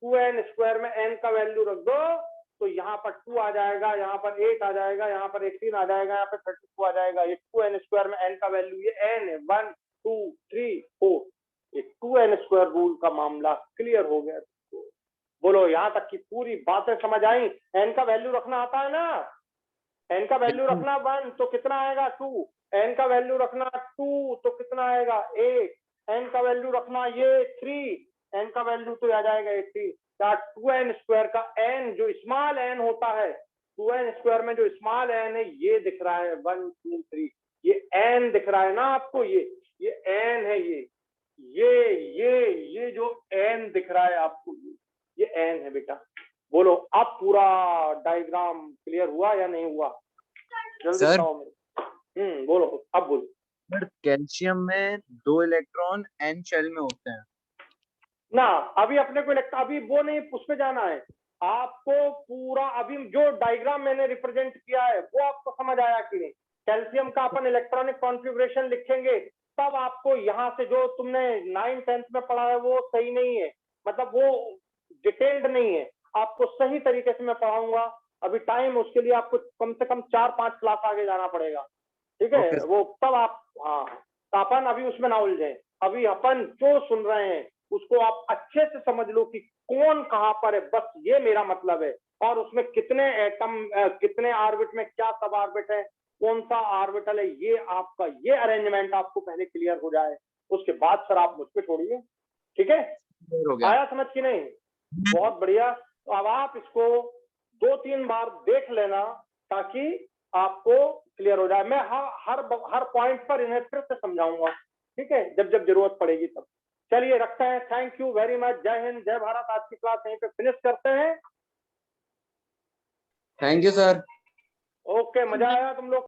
A: 2n² में n का वैल्यू रख दो, तो यहाँ पर 2 आ जाएगा, यहाँ पर 8 आ जाएगा, यहाँ पर 18 आ जाएगा, यहाँ पर 32 आ जाएगा। ये 2n² में n का वैल्यू, ये n है, 1 2 3 4, ये 2n² रूल का मामला क्लियर हो गया। बोलो यहाँ तक की पूरी बातें समझ आई? n का वैल्यू रखना आता है ना, n का वैल्यू रखना 1 तो कितना आएगा 2, n का वैल्यू रखना 2 तो कितना आएगा 8, n का वैल्यू रखना ये 3, n का वैल्यू तो आ जाएगा 18। क्या 2n² का n जो स्मॉल n होता है, 2n² में जो स्मॉल n है ये दिख रहा है 1 2 3, ये n दिख रहा है ना आपको, ये n है, ये जो n दिख रहा है आपको, ये n है बेटा। बोलो अब पूरा डायग्राम क्लियर हुआ या नहीं हुआ, जल्दी
C: सर।
A: बताओ मेरे। बोलो, अब बोलो।
C: सर कैल्शियम में 2 इलेक्ट्रॉन n शेल में होते हैं
A: ना अभी अपने को अभी वो नहीं, उस पे जाना है आपको पूरा। अभी जो डायग्राम मैंने रिप्रेजेंट किया है वो आपको समझ आया कि नहीं? कैल्शियम का अपन इलेक्ट्रॉनिक कॉन्फ़िगरेशन लिखेंगे, तब आपको यहाँ से जो तुमने 9th 10th में पढ़ा है वो सही नहीं है, मतलब वो डिटेल्ड नहीं है, आपको सही तरीके से मैं पढ़ाऊंगा। अभी टाइम, उसके लिए आपको कम से कम 4-5 क्लास आगे जाना पड़ेगा, ठीक है?
C: Okay.
A: वो तब आप, हाँ, तो अपन अभी उसमें ना उलझे, अभी अपन जो सुन रहे हैं उसको आप अच्छे से समझ लो कि कौन कहाँ पर है, बस ये मेरा मतलब है। और उसमें कितने एटम, कितने ऑर्बिट में क्या सब ऑर्बिट है, कौन सा ऑर्बिटल है, ये आपका ये अरेंजमेंट आपको पहले क्लियर हो जाए, उसके बाद सर आप मुझ पे छोड़िए, ठीक है?
C: हो गया।
A: आया समझ कि नहीं? बहुत बढ़िया। तो अब आप इसको 2-3 बार देख लेना ताकि आपको क्लियर हो जाए। मैं हर पॉइंट पर इन्हें फिर से समझाऊंगा, ठीक है, जब जब जरूरत पड़ेगी तब। चलिए रखते हैं, थैंक यू वेरी मच, जय हिंद जय भारत। आज की क्लास यहीं पे फिनिश करते हैं।
C: Thank you sir.
A: ओके, मजा आया तुम लोग